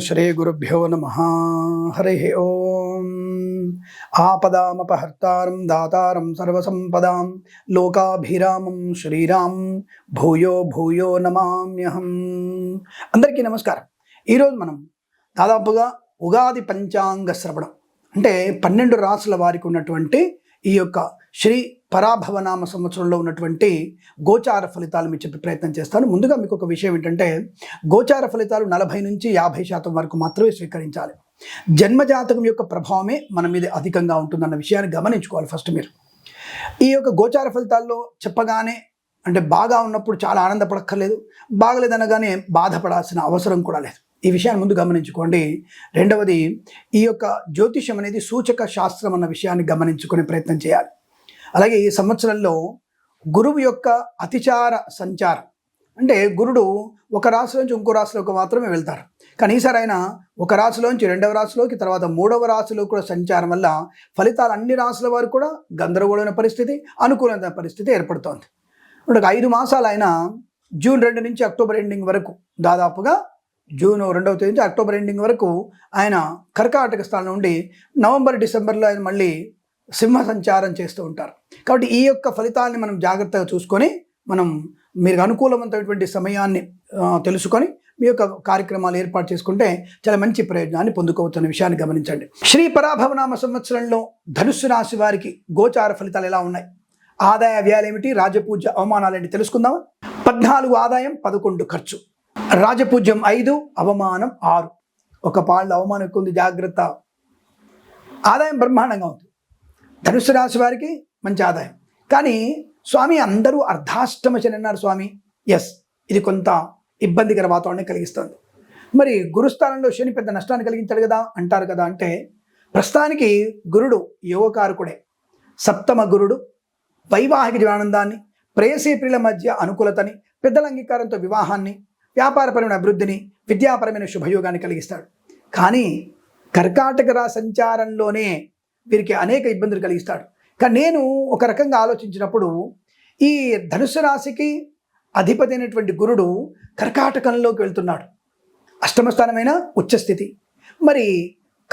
శ్రీ గురుభ్యో నమః. హరి ఓం. ఆపదామపహర్తారం దాతారం సర్వసంపదాం లోకాభిరామం శ్రీరాం భూయో భూయో నమామ్యహం. అందరికీ నమస్కారం. ఈరోజు మనం దాదాపుగా ఉగాది పంచాంగ శ్రవణం అంటే 12 రాసుల వారికి ఉన్నటువంటి ఈ యొక్క శ్రీ పరాభవనామ సంవత్సరంలో ఉన్నటువంటి గోచార ఫలితాలు మీకు చెప్పే ప్రయత్నం చేస్తాను. ముందుగా మీకు ఒక విషయం ఏంటంటే, గోచార ఫలితాలు 40 నుంచి 50% వరకు మాత్రమే స్వీకరించాలి. జన్మజాతకం యొక్క ప్రభావమే మన మీద అధికంగా ఉంటుందన్న విషయాన్ని గమనించుకోవాలి. ఫస్ట్ మీరు ఈ యొక్క గోచార ఫలితాల్లో చెప్పగానే అంటే బాగా ఉన్నప్పుడు చాలా ఆనందపడక్కర్లేదు, బాగలేదనగానే బాధపడాల్సిన అవసరం కూడా లేదు. ఈ విషయాన్ని ముందు గమనించుకోండి. రెండవది, ఈ యొక్క జ్యోతిషం అనేది సూచక శాస్త్రం అన్న విషయాన్ని గమనించుకునే ప్రయత్నం చేయాలి. అలాగే ఈ సంవత్సరంలో గురువు యొక్క అతిచార సంచారం అంటే గురుడు ఒక రాశిలోంచి ఇంకో రాశిలోకి మాత్రమే వెళ్తారు. కానీ ఈసారి ఆయన ఒక రాశిలోంచి 2వ రాశిలోకి, తర్వాత 3వ రాశిలో కూడా సంచారం వల్ల ఫలితాలు అన్ని రాశుల వారు కూడా గందరగోళమైన పరిస్థితి, అనుకూలమైన పరిస్థితి ఏర్పడుతోంది. ఒక 5 మాసాలు ఆయన జూన్ 2 నుంచి అక్టోబర్ ఎండింగ్ వరకు, దాదాపుగా జూన్ 2వ తేదీ నుంచి అక్టోబర్ ఎండింగ్ వరకు ఆయన కర్కాటక స్థానం నుండి నవంబర్ డిసెంబర్లో ఆయన మళ్ళీ సింహ సంచారం చేస్తూ ఉంటారు. కాబట్టి ఈ యొక్క ఫలితాలని మనం జాగ్రత్తగా చూసుకొని మీరు అనుకూలమైనటువంటి సమయాన్ని తెలుసుకొని మీ యొక్క కార్యక్రమాలు ఏర్పాటు చేసుకుంటే చాలా మంచి ప్రయోజనాన్ని పొందుకోవచ్చన్న విషయాన్ని గమనించండి. శ్రీ పరాభవనామ సంవత్సరంలో ధనుస్సు రాశి వారికి గోచార ఫలితాలు ఎలా ఉన్నాయి, ఆదాయ వ్యయాలు ఏమిటి, రాజపూజ్య అవమానాలు ఏంటి తెలుసుకుందామా. 14 ఆదాయం, 11 ఖర్చు. రాజపూజ్యం 5, అవమానం 6. ఒక పాళ్ళు అవమానం ఎక్కువ ఉంది, జాగ్రత్త. ఆదాయం బ్రహ్మాండంగా ఉంది. ధనుస్సు రాశి వారికి మంచి ఆదాయం. కానీ స్వామి అందరూ అర్ధాష్టమ శని అన్నారు స్వామి. ఎస్, ఇది కొంత ఇబ్బందికర వాతావరణం కలిగిస్తుంది. మరి గురుస్థానంలో శని పెద్ద నష్టాన్ని కలిగించాడు కదా అంటారు కదా. అంటే ప్రస్తుతానికి గురుడు యోగకారకుడే. సప్తమ గురుడు వైవాహిక ఆనందాన్ని, ప్రేయసీ ప్రియుల మధ్య అనుకూలతని, పెద్దల అంగీకారంతో వివాహాన్ని, వ్యాపారపరమైన అభివృద్ధిని, విద్యాపరమైన శుభయోగాన్ని కలిగిస్తాడు. కానీ కర్కాటక రాశి సంచారంలోనే వీరికి అనేక ఇబ్బందులు కలిగిస్తాడు. కానీ నేను ఒక రకంగా ఆలోచించినప్పుడు ఈ ధనుసు రాశికి అధిపతి అయినటువంటి గురుడు కర్కాటకంలోకి వెళ్తున్నాడు. అష్టమ స్థానమైన ఉచ్చస్థితి. మరి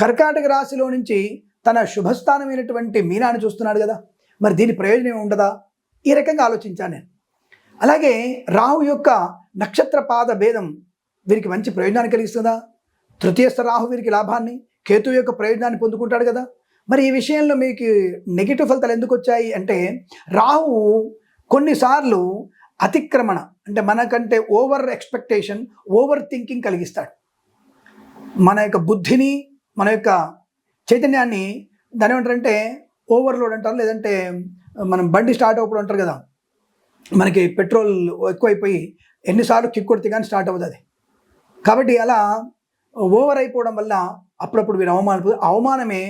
కర్కాటక రాశిలో నుంచి తన శుభస్థానమైనటువంటి మీనాన్ని చూస్తున్నాడు కదా, మరి దీని ప్రయోజనం ఉండదా? ఈ రకంగా ఆలోచించాను నేను. అలాగే రాహు యొక్క నక్షత్ర పాద భేదం వీరికి మంచి ప్రయోజనాన్ని కలిగిస్తుందా? తృతీయస్థ రాహు వీరికి లాభాన్ని, కేతు యొక్క ప్రయోజనాన్ని పొందుకుంటాడు కదా. మరి ఈ విషయంలో మీకు నెగిటివ్ ఫలితాలు ఎందుకు వచ్చాయి అంటే, రాహు కొన్నిసార్లు అతిక్రమణ అంటే మనకంటే ఓవర్ ఎక్స్పెక్టేషన్, ఓవర్ థింకింగ్ కలిగిస్తాడు. మన యొక్క బుద్ధిని, మన యొక్క చైతన్యాన్ని దాని ఏమంటారంటే ఓవర్లోడ్ అంటారు, లేదంటే మనం బండి స్టార్ట్ అవ్వడం అంటారు కదా, మనకి పెట్రోల్ ఎక్కువైపోయి ఎన్నిసార్లు కిక్ కొడితే కానీ స్టార్ట్ అవ్వదు అది. కాబట్టి అలా ఓవర్ అయిపోవడం వల్ల అప్పుడప్పుడు వీరు అవమానమే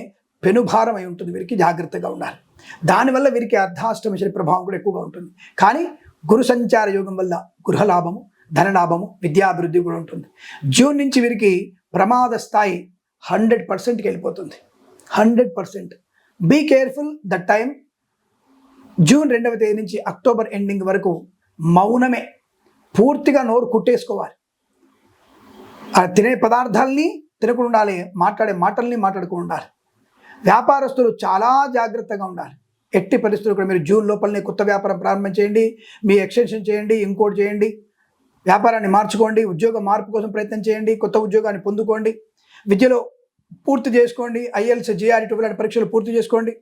పెనుభారం అయి ఉంటుంది. వీరికి జాగ్రత్తగా ఉండాలి. దానివల్ల వీరికి అర్ధాష్టమ శని ప్రభావం కూడా ఎక్కువగా ఉంటుంది. కానీ గురు సంచార యోగం వల్ల గృహలాభము, ధనలాభము, విద్యాభివృద్ధి కూడా ఉంటుంది. జూన్ నుంచి వీరికి ప్రమాద స్థాయి 100%కి వెళ్ళిపోతుంది. 100%. Be careful that time. June 2వ తేదీ నుంచి అక్టోబర్ ఎండింగ్ వరకు మౌనమే, పూర్తిగా నోరు కుట్టేసుకోవాలి. తినే పదార్థాలని తినకుండా ఉండాలి, మాట్లాడే మాటల్ని మాట్లాడుకుని ఉండాలి. వ్యాపారస్తులు చాలా జాగ్రత్తగా ఉండాలి. ఎట్టి పరిస్థితులు కూడా మీరు జూన్ లోపలనే కొత్త వ్యాపారం ప్రారంభం చేయండి, మీ ఎక్స్టెన్షన్ చేయండి, ఇంకోటి చేయండి, వ్యాపారాన్ని మార్చుకోండి, ఉద్యోగ మార్పు కోసం ప్రయత్నం చేయండి, కొత్త ఉద్యోగాన్ని పొందుకోండి, విద్యలో పూర్తి చేసుకోండి, IELTS, JEE లాంటి పరీక్షలు పూర్తి చేసుకోండి,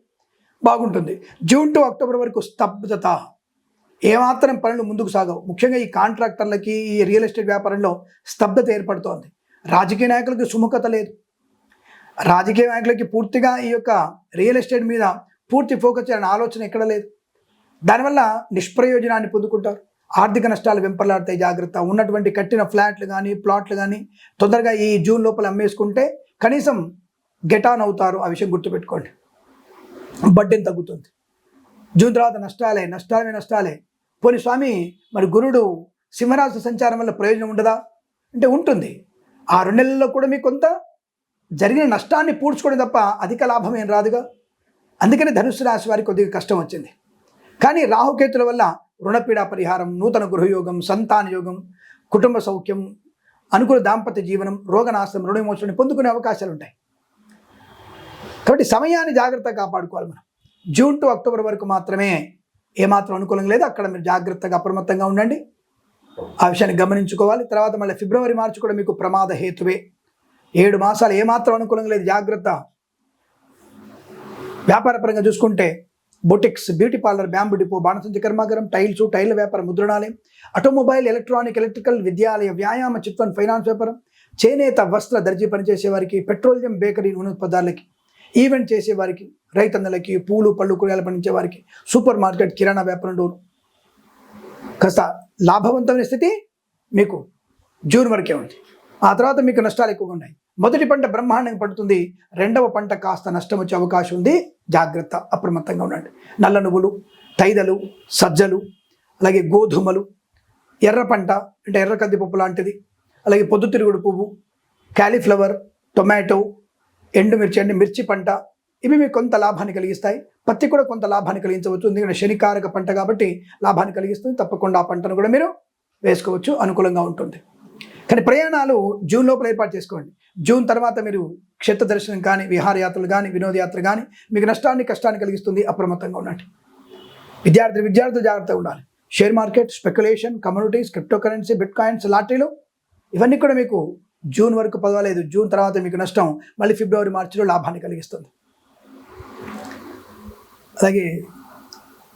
బాగుంటుంది. జూన్ టు అక్టోబర్ వరకు స్తబ్దత, ఏమాత్రం పనులు ముందుకు సాగవు. ముఖ్యంగా ఈ కాంట్రాక్టర్లకి, ఈ రియల్ ఎస్టేట్ వ్యాపారంలో స్తబ్దత ఏర్పడుతోంది. రాజకీయ నాయకులకి సుముఖత లేదు. రాజకీయ నాయకులకి పూర్తిగా ఈ యొక్క రియల్ ఎస్టేట్ మీద పూర్తి ఫోకస్ చేయాలనే ఆలోచన ఎక్కడ లేదు. దానివల్ల నిష్ప్రయోజనాన్ని పొందుకుంటారు. ఆర్థిక నష్టాలు వెంపర్లాడతాయి. జాగ్రత్త. ఉన్నటువంటి కట్టిన ఫ్లాట్లు కానీ ప్లాట్లు కానీ తొందరగా ఈ జూన్ లోపల అమ్మేసుకుంటే కనీసం గెట్ ఆన్ అవుతారు. ఆ విషయం గుర్తుపెట్టుకోండి. బడ్డెన్ తగ్గుతుంది. జూన్ తర్వాత నష్టాలే. పోనీ స్వామి, మరి గురుడు సింహరాశి సంచారం వల్ల ప్రయోజనం ఉండదా అంటే ఉంటుంది. ఆ 2 నెలల్లో కూడా మీకు కొంత జరిగిన నష్టాన్ని పూడ్చుకోవడం తప్ప అధిక లాభం ఏం రాదుగా. అందుకని ధనుస్సు రాశి వారికి కొద్దిగా కష్టం వచ్చింది. కానీ రాహుకేతుల వల్ల రుణపీడా పరిహారం, నూతన గృహయోగం, సంతాన యోగం, కుటుంబ సౌఖ్యం, అనుకూల దాంపత్య జీవనం, రోగనాశనం, రుణ విమోచన పొందుకునే అవకాశాలు ఉంటాయి. కాబట్టి సమయాన్ని జాగ్రత్తగా కాపాడుకోవాలి. మనం జూన్ టు అక్టోబర్ వరకు మాత్రమే ఏమాత్రం అనుకూలంగా లేదు. అక్కడ మీరు జాగ్రత్తగా అప్రమత్తంగా ఉండండి, ఆ విషయాన్ని గమనించుకోవాలి. తర్వాత మళ్ళీ ఫిబ్రవరి, మార్చి కూడా మీకు ప్రమాద హేతువే. 7 మాసాలు ఏమాత్రం అనుకూలంగా లేదు, జాగ్రత్త. వ్యాపారపరంగా చూసుకుంటే boutiques, beauty parlour, bamboo depot, బాణసంచి కర్మాగారం, టైల్ వ్యాపారం, ముద్రణాలయం, ఆటోమొబైల్, ఎలక్ట్రానిక్, ఎలక్ట్రికల్, విద్యాలయ, వ్యాయామ, చిట్ ఫండ్, ఫైనాన్స్ వ్యాపారం, చేనేత, వస్త్ర, దర్జీ పనిచేసే వారికి, పెట్రోలియం, బేకరీ, నూనె ఉత్పత్తులకి, ఈవెంట్ చేసేవారికి, రైతన్నలకి, పూలు పళ్ళు కూరగాయలు పండించే వారికి, సూపర్ మార్కెట్, కిరాణా వ్యాపారం డోరు కాస్త లాభవంతమైన స్థితి మీకు జూన్ వరకే ఉంది. ఆ తర్వాత మీకు నష్టాలు ఎక్కువగా ఉన్నాయి. మొదటి పంట బ్రహ్మాండంగా పడుతుంది, రెండవ పంట కాస్త నష్టం వచ్చే అవకాశం ఉంది. జాగ్రత్త, అప్రమత్తంగా ఉండండి. నల్ల నువ్వులు, తైదలు, సజ్జలు, అలాగే గోధుమలు, ఎర్ర పంట అంటే ఎర్ర కందిపప్పు లాంటిది, అలాగే పొద్దుతిరుగుడు పువ్వు, క్యాలీఫ్లవర్, టొమాటో, ఎండుమిర్చి అంటే మిర్చి పంట, ఇవి మీకు కొంత లాభాన్ని కలిగిస్తాయి. పత్తి కూడా కొంత లాభాన్ని కలిగించవచ్చు, ఎందుకంటే శనికారక పంట కాబట్టి లాభాన్ని కలిగిస్తుంది. తప్పకుండా ఆ పంటను కూడా మీరు వేసుకోవచ్చు, అనుకూలంగా ఉంటుంది. కానీ ప్రయాణాలు జూన్ లోపల ఏర్పాటు చేసుకోండి. జూన్ తర్వాత మీరు క్షేత్ర దర్శనం కానీ, విహారయాత్రలు కానీ, వినోదయాత్ర కానీ మీకు నష్టాన్ని కష్టాన్ని కలిగిస్తుంది. అప్రమత్తంగా ఉండండి. విద్యార్థులు జాగ్రత్తగా ఉండాలి. Share market, speculation, communities, crypto currency, bitcoins, లాటరీలు ఇవన్నీ కూడా మీకు జూన్ వరకు పర్వాలేదు. జూన్ తర్వాత మీకు నష్టం మళ్ళీ ఫిబ్రవరి, మార్చిలో లాభాన్ని కలిగిస్తుంది. అలాగే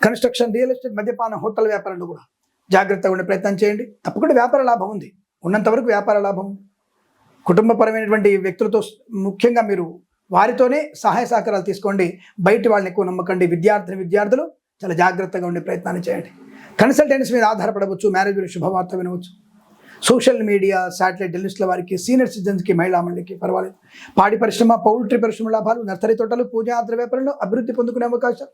కన్స్ట్రక్షన్, రియల్ ఎస్టేట్, మద్యపాన, హోటల్ వ్యాపారంలో కూడా జాగ్రత్తగా ఉండే ప్రయత్నం చేయండి. తప్పకుండా వ్యాపార లాభం ఉంది, ఉన్నంతవరకు వ్యాపార లాభం. కుటుంబపరమైనటువంటి వ్యక్తులతో ముఖ్యంగా మీరు వారితోనే సహాయ సహకారాలు తీసుకోండి, బయట వాళ్ళని ఎక్కువ నమ్మకండి. విద్యార్థులు చాలా జాగ్రత్తగా ఉండే ప్రయత్నాన్ని చేయండి. కన్సల్టెన్సీ మీద ఆధారపడవచ్చు, మ్యారేజ్ శుభవార్త వినవచ్చు. సోషల్ మీడియా, శాటిలైట్ జర్నలిస్టుల వారికి, సీనియర్ సిటిజన్స్కి, మహిళా మండలికి పర్వాలేదు. పాడి పరిశ్రమ, పౌల్ట్రీ పరిశ్రమ లాభాలు, నర్సరీ తోటలు, పూజాద్ర వ్యాపారంలో అభివృద్ధి పొందుకునే అవకాశం.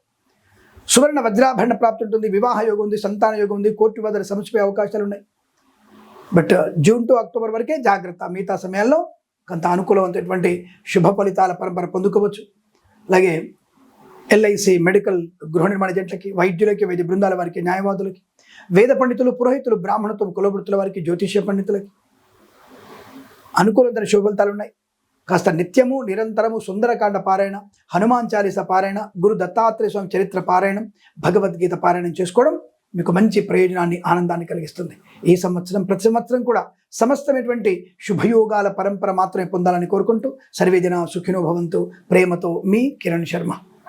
సువర్ణ వజ్రాభరణ ప్రాప్తి ఉంటుంది. వివాహ యోగం ఉంది, సంతాన యోగం ఉంది, కోర్టు వద్ద సమస్యపోయే అవకాశాలు ఉన్నాయి. బట్ జూన్ టు అక్టోబర్ వరకే జాగ్రత్త. మిగతా సమయాల్లో కొంత అనుకూలమైనటువంటి శుభ ఫలితాల పరంపర పొందుకోవచ్చు. అలాగే ఎల్ఐసి, మెడికల్, గృహ నిర్మాణ జట్లకి, వైద్యులకి, వైద్య బృందాల వారికి, న్యాయవాదులకి, వేద పండితులు, పురోహితులు, బ్రాహ్మణత్వం, కులవృత్తుల వారికి, జ్యోతిష్య పండితులకి అనుకూలమైన శుభ ఫలితాలు ఉన్నాయి. కాస్త నిత్యము నిరంతరము సుందరకాండ పారాయణ, హనుమాన్ చాలీస పారాయణ, గురు దత్తాత్రేయ స్వామి చరిత్ర పారాయణం, భగవద్గీత పారాయణం చేసుకోవడం మీకు మంచి ప్రయోజనాన్ని, ఆనందాన్ని కలిగిస్తుంది. ఈ సంవత్సరం ప్రతి సంవత్సరం కూడా సమస్తమైనటువంటి శుభయోగాల పరంపర మాత్రమే పొందాలని కోరుకుంటూ సర్వే జన సుఖినో భవంతు. ప్రేమతో మీ కిరణ్ శర్మ.